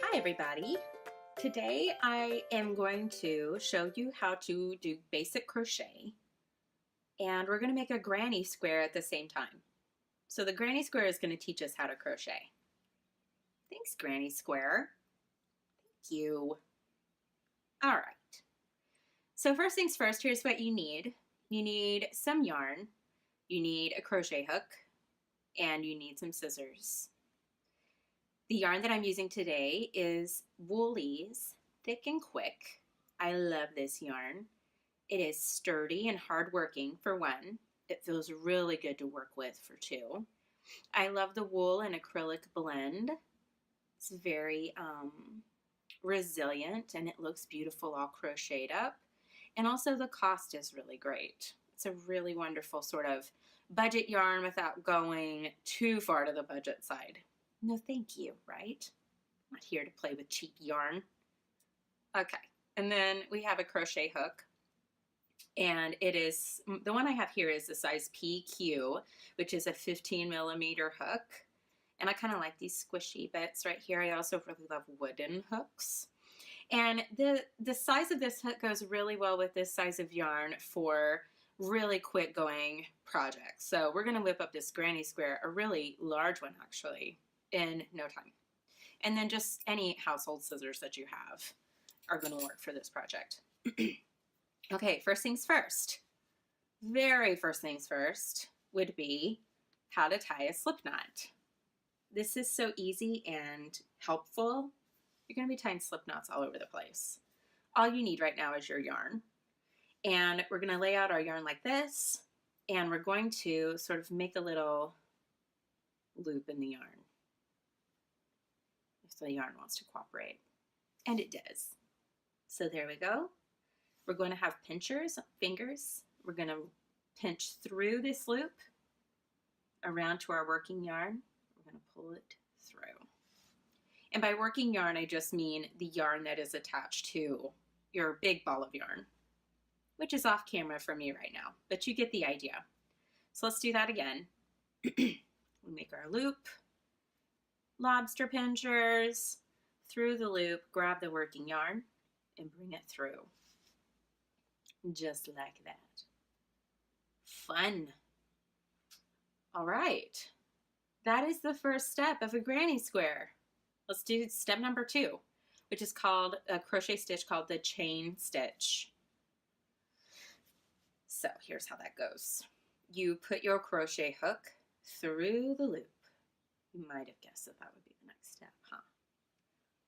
Hi everybody. Today I am going to show you how to do basic crochet, and we're going to make a granny square at the same time. So the granny square is going to teach us how to crochet. Thanks, granny square. Thank you. All right. So first things first, here's what you need. You need some yarn, you need a crochet hook, and you need some scissors. The yarn that I'm using today is Woolies Thick and Quick. I love this yarn. It is sturdy and hardworking for one. It feels really good to work with for two. I love the wool and acrylic blend. It's very resilient and it looks beautiful all crocheted up. And also the cost is really great. It's a really wonderful sort of budget yarn without going too far to the budget side. No, thank you, right? I'm not here to play with cheap yarn. Okay, and then we have a crochet hook. And it is, the one I have here is the size PQ, which is a 15 millimeter hook. And I kind of like these squishy bits right here. I also really love wooden hooks. And the size of this hook goes really well with this size of yarn for really quick going projects. So we're gonna whip up this granny square, a really large one actually, in no time. And then just any household scissors that you have are gonna work for this project. Okay, first things first. Very first things first would be how to tie a slip knot. This is so easy and helpful. You're going to be tying slip knots all over the place. All you need right now is your yarn. And we're going to lay out our yarn like this, and we're going to sort of make a little loop in the yarn if the yarn wants to cooperate. And it does. So there we go. We're going to have pinchers, fingers. We're going to pinch through this loop around to our working yarn. We're going to pull it through. And by working yarn, I just mean the yarn that is attached to your big ball of yarn, which is off camera for me right now, but you get the idea. So let's do that again. We make our loop, lobster pinchers, through the loop, grab the working yarn, and bring it through. Just like that. Fun. All right. That is the first step of a granny square. Let's do step number 2, which is called a crochet stitch called the chain stitch. So here's how that goes. You put your crochet hook through the loop. You might have guessed that would be the next step, huh?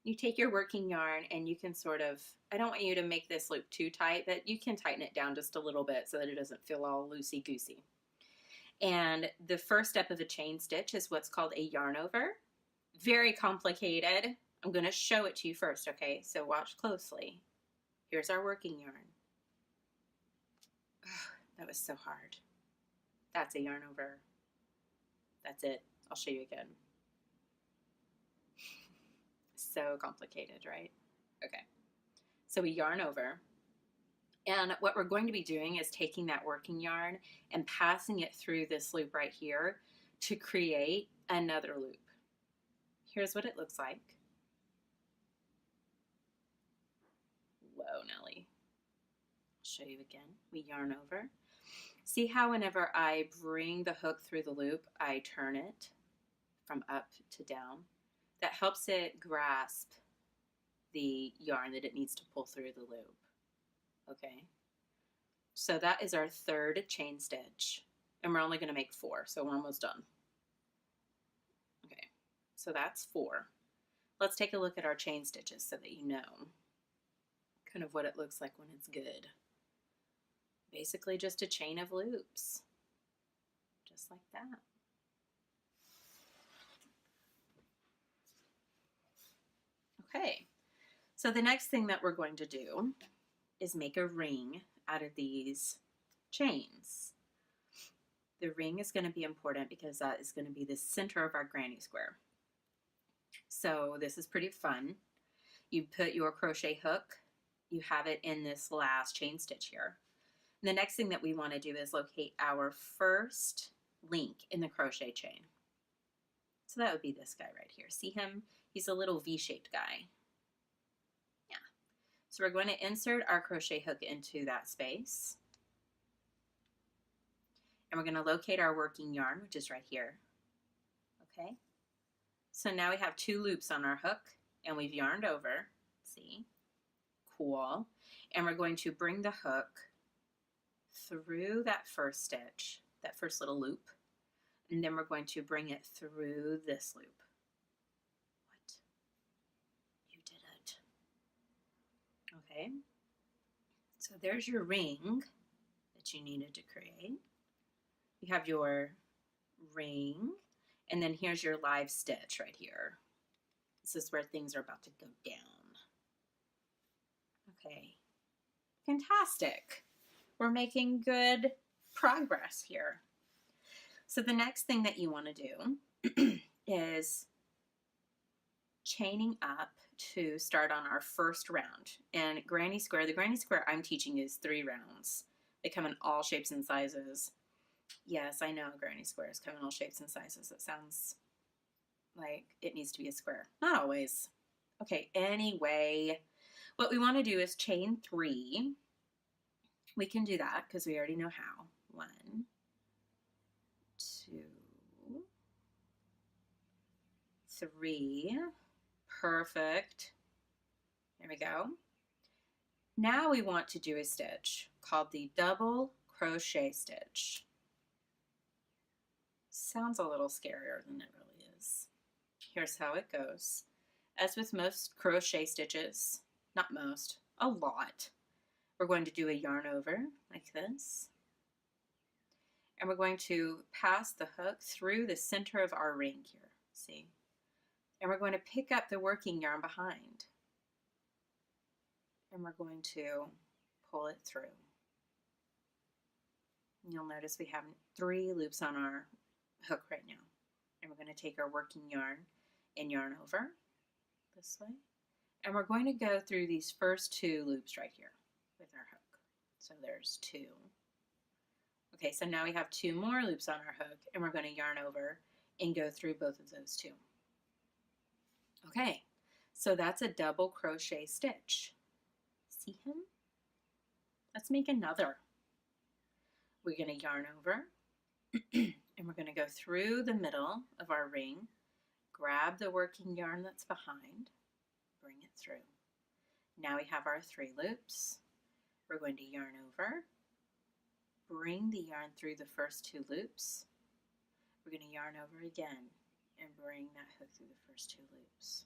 You take your working yarn and you can sort of, I don't want you to make this loop too tight, but you can tighten it down just a little bit so that it doesn't feel all loosey-goosey. And the first step of a chain stitch is what's called a yarn over. Very complicated. I'm going to show it to you first, okay? So watch closely. Here's our working yarn. Oh, that was so hard. That's a yarn over. That's it. I'll show you again. So complicated, right? Okay, so we yarn over, and what we're going to be doing is taking that working yarn and passing it through this loop right here to create another loop. Here's what it looks like. Whoa, Nelly. I'll show you again. We yarn over. See how whenever I bring the hook through the loop, I turn it from up to down? That helps it grasp the yarn that it needs to pull through the loop. Okay, so that is our third chain stitch, and we're only going to make 4, so we're almost done. Okay, so that's 4. Let's take a look at our chain stitches so that you know kind of what it looks like when it's good. Basically just a chain of loops, just like that. Okay, so the next thing that we're going to do is make a ring out of these chains. The ring is going to be important because that is going to be the center of our granny square. So this is pretty fun. You put your crochet hook, you have it in this last chain stitch here. And the next thing that we want to do is locate our first link in the crochet chain. So that would be this guy right here. See him? He's a little V-shaped guy. Yeah. So we're going to insert our crochet hook into that space. And we're going to locate our working yarn, which is right here. Okay. So now we have 2 loops on our hook and we've yarned over. See? Cool. And we're going to bring the hook through that first stitch, that first little loop, and then we're going to bring it through this loop. What? You did it. Okay. So there's your ring that you needed to create. You have your ring, and then here's your live stitch right here. This is where things are about to go down. Okay. Fantastic. We're making good progress here. So the next thing that you want to do is chaining up to start on our first round. And granny square, the granny square I'm teaching is 3 rounds. They come in all shapes and sizes. Yes, I know granny squares come in all shapes and sizes. It sounds like it needs to be a square. Not always. Okay, anyway, what we want to do is chain 3. We can do that because we already know how. 1, 2, 3. Perfect. There we go. Now we want to do a stitch called the double crochet stitch. Sounds a little scarier than it really is. Here's how it goes. As with most crochet stitches, not most, a lot, we're going to do a yarn over like this. And we're going to pass the hook through the center of our ring here, see? And we're going to pick up the working yarn behind. And we're going to pull it through. You'll notice we have 3 loops on our hook right now. And we're going to take our working yarn and yarn over this way. And we're going to go through these first 2 loops right here with our hook. So there's 2. Okay, so now we have 2 more loops on our hook, and we're going to yarn over and go through both of those 2. Okay, so that's a double crochet stitch. See him? Let's make another. We're going to yarn over, and we're going to go through the middle of our ring, grab the working yarn that's behind, bring it through. Now we have our 3 loops. We're going to yarn over, bring the yarn through the first 2 loops. We're going to yarn over again and bring that hook through the first 2 loops.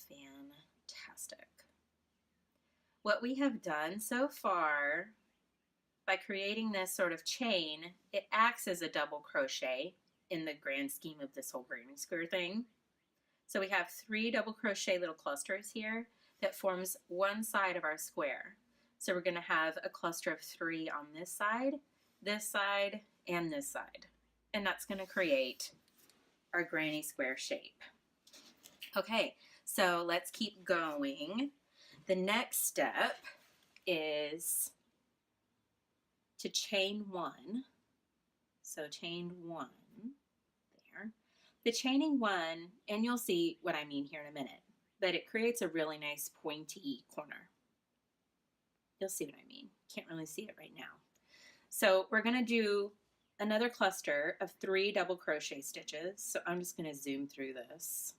Fantastic. What we have done so far by creating this sort of chain, it acts as a double crochet in the grand scheme of this whole granny square thing. So we have 3 double crochet little clusters here that forms one side of our square. So we're going to have a cluster of 3 on this side, and this side. And that's going to create our granny square shape. Okay, so let's keep going. The next step is to chain 1. So chain 1 there. The chaining 1, and you'll see what I mean here in a minute, but it creates a really nice pointy corner. You'll see what I mean. Can't really see it right now. So we're going to do another cluster of 3 double crochet stitches. So I'm just going to zoom through this.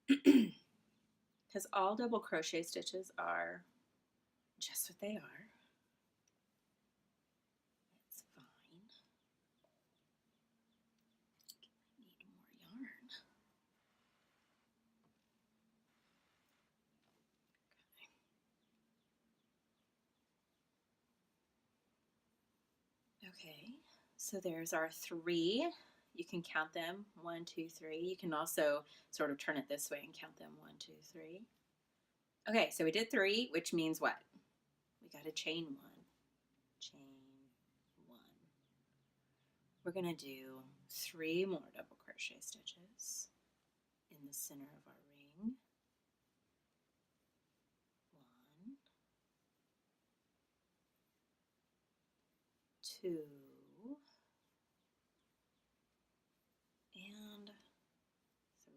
Because all double crochet stitches are just what they are. It's fine. I need more yarn. Okay, so there's our 3. You can count them, 1, 2, 3. You can also sort of turn it this way and count them, 1, 2, 3. Okay, so we did 3, which means what? We got to chain 1. Chain 1. We're going to do 3 more double crochet stitches in the center of our ring. 1, 2,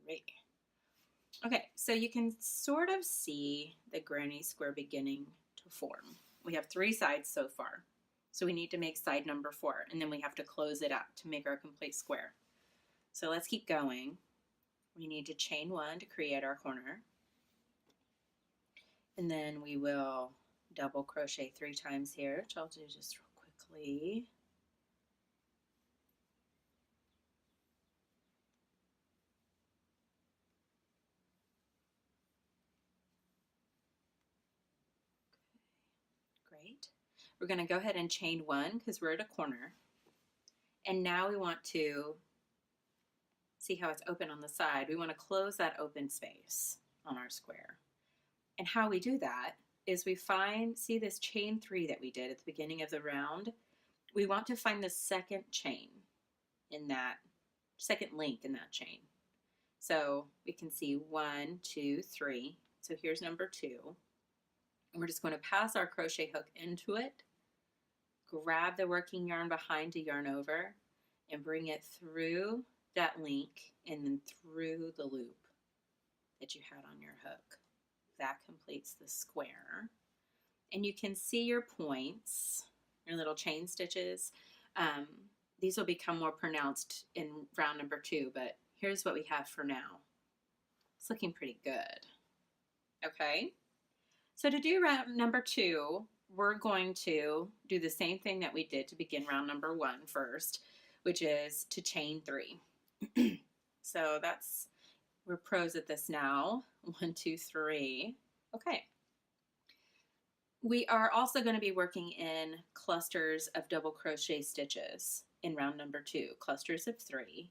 3. Okay, so you can sort of see the granny square beginning to form. We have 3 sides so far. So we need to make side number 4, and then we have to close it up to make our complete square. So let's keep going. We need to chain 1 to create our corner. And then we will double crochet 3 times here, which I'll do just real quickly. Great. We're going to go ahead and chain 1 because we're at a corner. And now we want to see how it's open on the side. We want to close that open space on our square. And how we do that is we see this chain 3 that we did at the beginning of the round. We want to find the second chain in that, second link in that chain. So we can see 1, 2, 3. So here's number 2. And we're just going to pass our crochet hook into it, grab the working yarn behind to yarn over, and bring it through that link and then through the loop that you had on your hook. That completes the square. And you can see your points, your little chain stitches. These will become more pronounced in round number 2, but here's what we have for now. It's looking pretty good. Okay, so to do round number 2, we're going to do the same thing that we did to begin round number 1 first, which is to chain 3. So we're pros at this now. 1, 2, 3. Okay. We are also going to be working in clusters of double crochet stitches in round number 2, clusters of 3.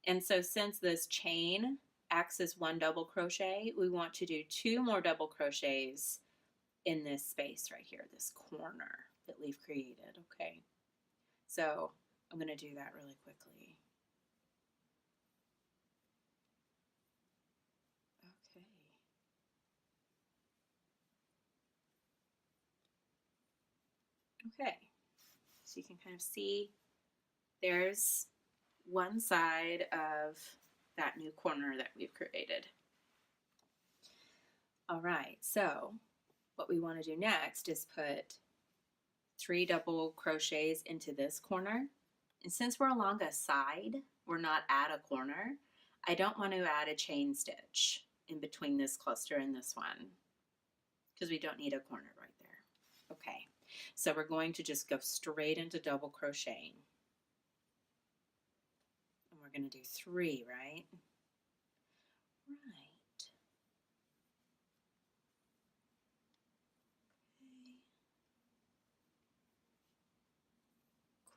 And so since this chain acts as 1 double crochet, we want to do 2 more double crochets in this space right here, this corner that we've created. Okay. So I'm going to do that really quickly. Okay, so you can kind of see there's one side of that new corner that we've created. All right, so what we want to do next is put 3 double crochets into this corner. And since we're along a side, we're not at a corner, I don't want to add a chain stitch in between this cluster and this one because we don't need a corner right there. Okay, so we're going to just go straight into double crocheting. And we're going to do 3, right? Right. Okay.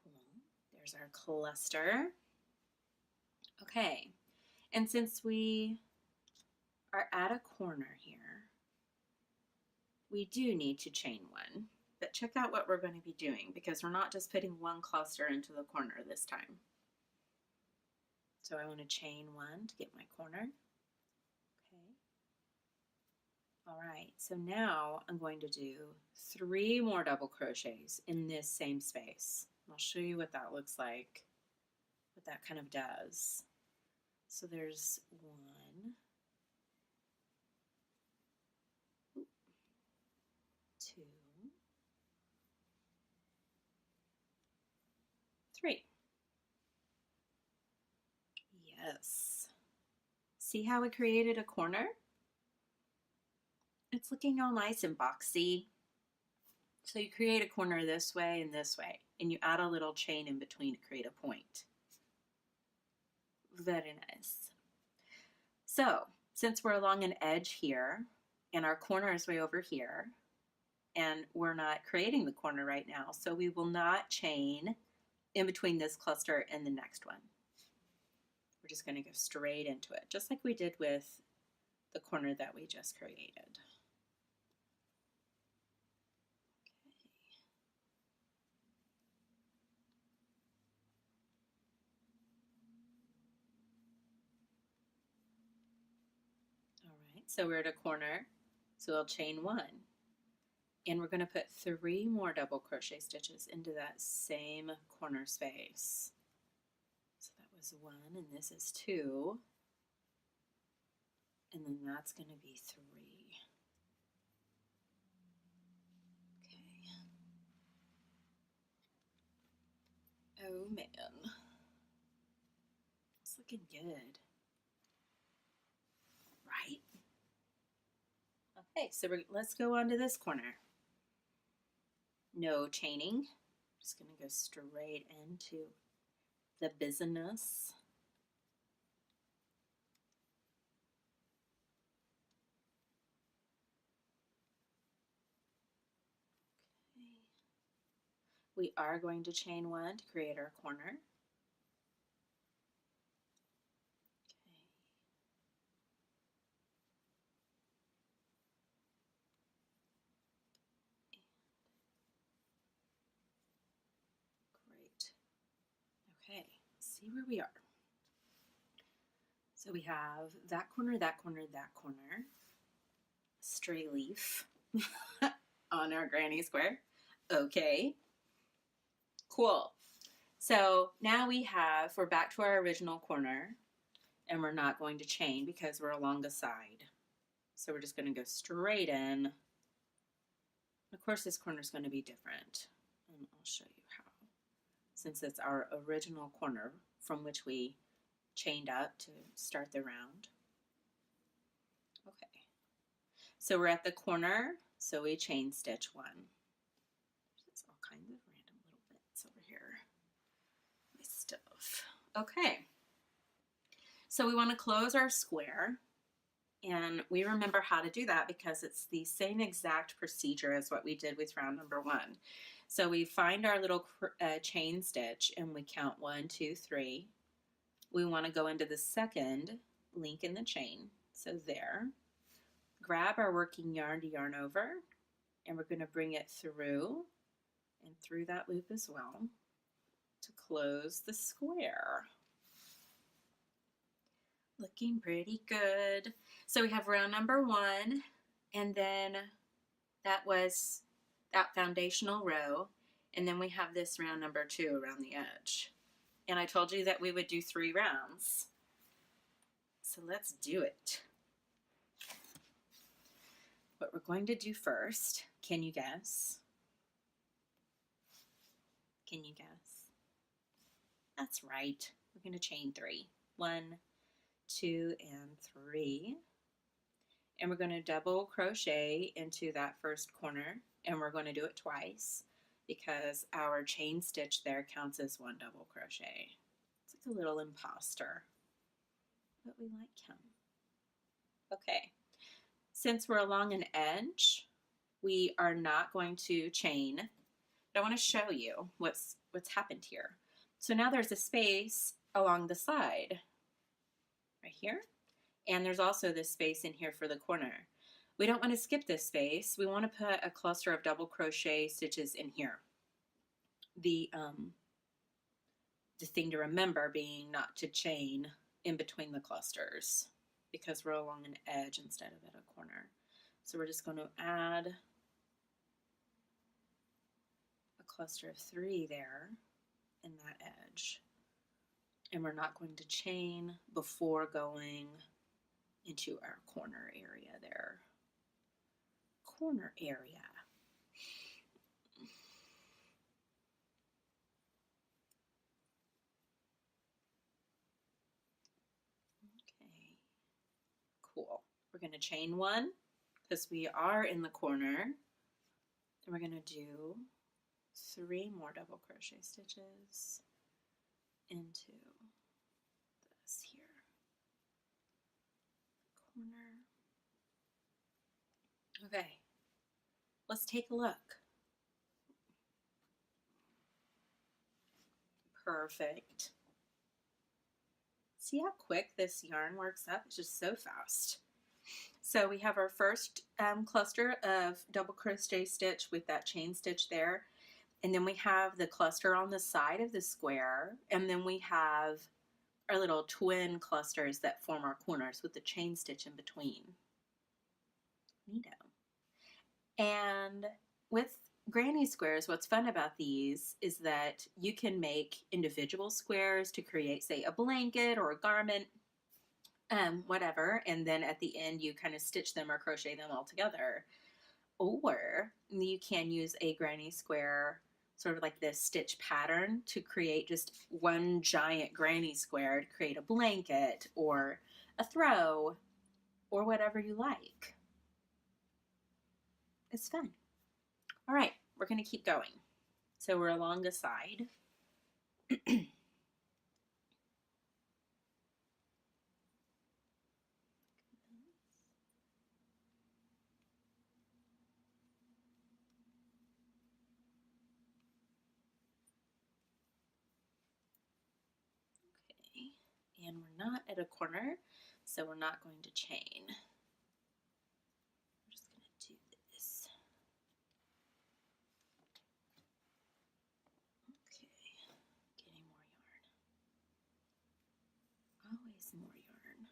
Cool. There's our cluster. Okay, and since we are at a corner here, we do need to chain 1. But check out what we're going to be doing because we're not just putting 1 cluster into the corner this time. So I want to chain 1 to get my corner. Okay. All right, so now I'm going to do 3 more double crochets in this same space. I'll show you what that looks like, what that kind of does. So there's 1, 2, 3. Yes. See how we created a corner? It's looking all nice and boxy. So you create a corner this way, and you add a little chain in between to create a point. Very nice. So since we're along an edge here, and our corner is way over here, and we're not creating the corner right now, so we will not chain in between this cluster and the next one. We're just going to go straight into it, just like we did with the corner that we just created. All right, so we're at a corner, so we'll chain 1. And we're going to put 3 more double crochet stitches into that same corner space. So that was 1, and this is 2. and then that's going to be 3. Okay. Oh man, it's looking good, right? Okay, so let's go on to this corner. No chaining. Just going to go straight into the business. Okay. We are going to chain 1 to create our corner. Great. Okay, see where we are. So we have that corner, that corner, that corner, stray leaf on our granny square. Okay, cool. So now we're back to our original corner, and we're not going to chain because we're along the side. So we're just going to go straight in. Of course, this corner is going to be different, and I'll show you how. Since it's our original corner from which we chained up to start the round. Okay, so we're at the corner, so we chain stitch 1. There's all kinds of random little bits over here. My stuff. Okay, so we want to close our square, and we remember how to do that because it's the same exact procedure as what we did with round number 1. So we find our little chain stitch and we count 1, 2, 3. We want to go into the second link in the chain. So there, grab our working yarn to yarn over, and we're going to bring it through and through that loop as well to close the square. Looking pretty good. So we have round number 1, and then that was that foundational row, and then we have this round number 2 around the edge. And I told you that we would do 3 rounds. So let's do it. What we're going to do first, can you guess? Can you guess? That's right. We're going to chain 3. 1, 2, and 3. And we're going to double crochet into that first corner, and we're going to do it twice because our chain stitch there counts as 1 double crochet. It's like a little imposter, but we like him. Okay, since we're along an edge, we are not going to chain, but I want to show you what's happened here. So now there's a space along the side, right here. And there's also this space in here for the corner. We don't want to skip this space. We want to put a cluster of double crochet stitches in here. The thing to remember being not to chain in between the clusters because we're along an edge instead of at a corner. So we're just going to add a cluster of 3 there in that edge. And we're not going to chain before going into our corner area there. Corner area. Okay, cool. We're going to chain 1 because we are in the corner. And we're going to do 3 more double crochet stitches into this here. Corner. Okay, let's take a look. Perfect. See how quick this yarn works up? It's just so fast. So we have our first cluster of double crochet stitch with that chain stitch there. And then we have the cluster on the side of the square. And then we have our little twin clusters that form our corners with the chain stitch in between. Neato. And with granny squares, what's fun about these is that you can make individual squares to create, say, a blanket or a garment, whatever, and then at the end you kind of stitch them or crochet them all together. Or you can use a granny square, sort of like this stitch pattern, to create just one giant granny square to create a blanket or a throw or whatever you like. It's fun. All right, we're going to keep going. So we're along the side. Okay, and we're not at a corner, so we're not going to chain. We're just going to do this. Okay, getting more yarn. Always more yarn.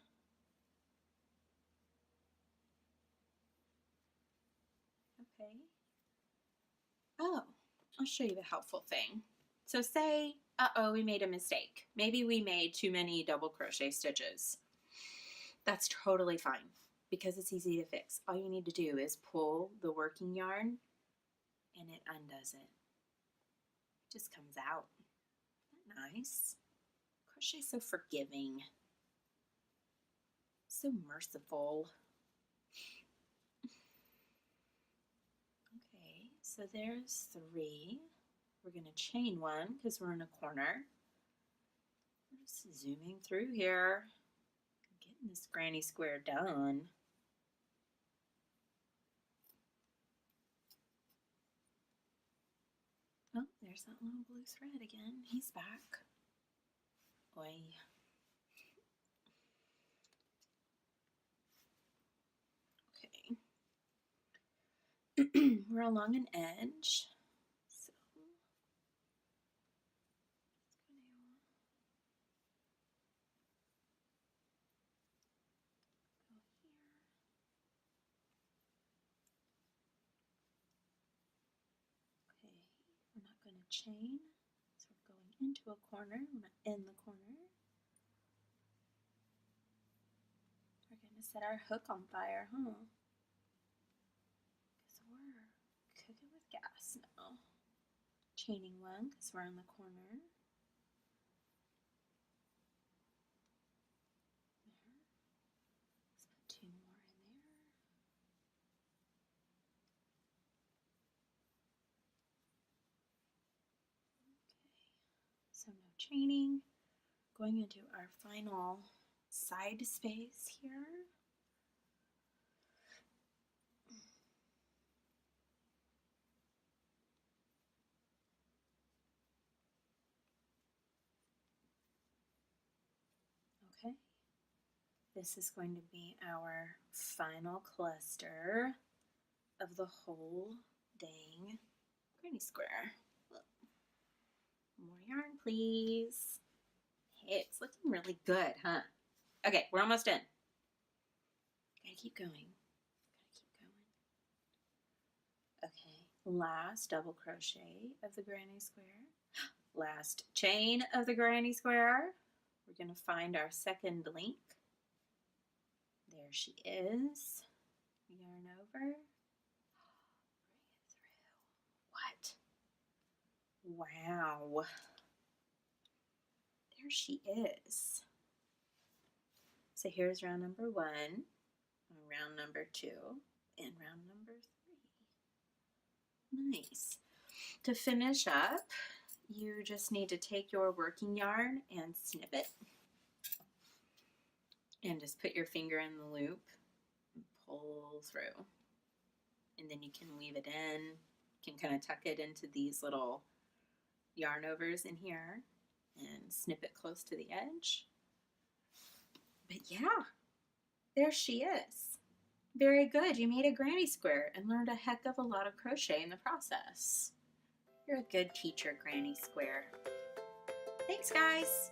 Okay. Oh, I'll show you the helpful thing. So say, we made a mistake. Maybe we made too many double crochet stitches. That's totally fine because it's easy to fix. All you need to do is pull the working yarn and it undoes it. It just comes out. Isn't that nice? Crochet's so forgiving. So merciful. Okay, so there's 3. We're going to chain 1 because we're in a corner. We're just zooming through here, getting this granny square done. Oh, there's that little blue thread again. He's back. Oi. Okay. We're along an edge. So go here. Okay, we're not going to chain. So we're going into a corner. We're not in the corner. We're going to set our hook on fire, huh? Because we're cooking with gas now. Chaining 1 because we're in the corner. There. Let's put 2 more in there. Okay, so no chaining. Going into our final side space here. Okay, this is going to be our final cluster of the whole dang granny square. Look. More yarn, please. Hey, it's looking really good, huh? Okay, we're almost in. Gotta keep going. Gotta keep going. Okay, last double crochet of the granny square. Last chain of the granny square. We're going to find our second link. There she is. Yarn over. Bring it through. What? Wow. There she is. So here's round number 1, round number 2, and round number 3. Nice. To finish up, you just need to take your working yarn and snip it. And just put your finger in the loop and pull through. And then you can weave it in. You can kind of tuck it into these little yarn overs in here and snip it close to the edge. But yeah, there she is. Very good. You made a granny square and learned a heck of a lot of crochet in the process. You're a good teacher, Granny Square. Thanks, guys.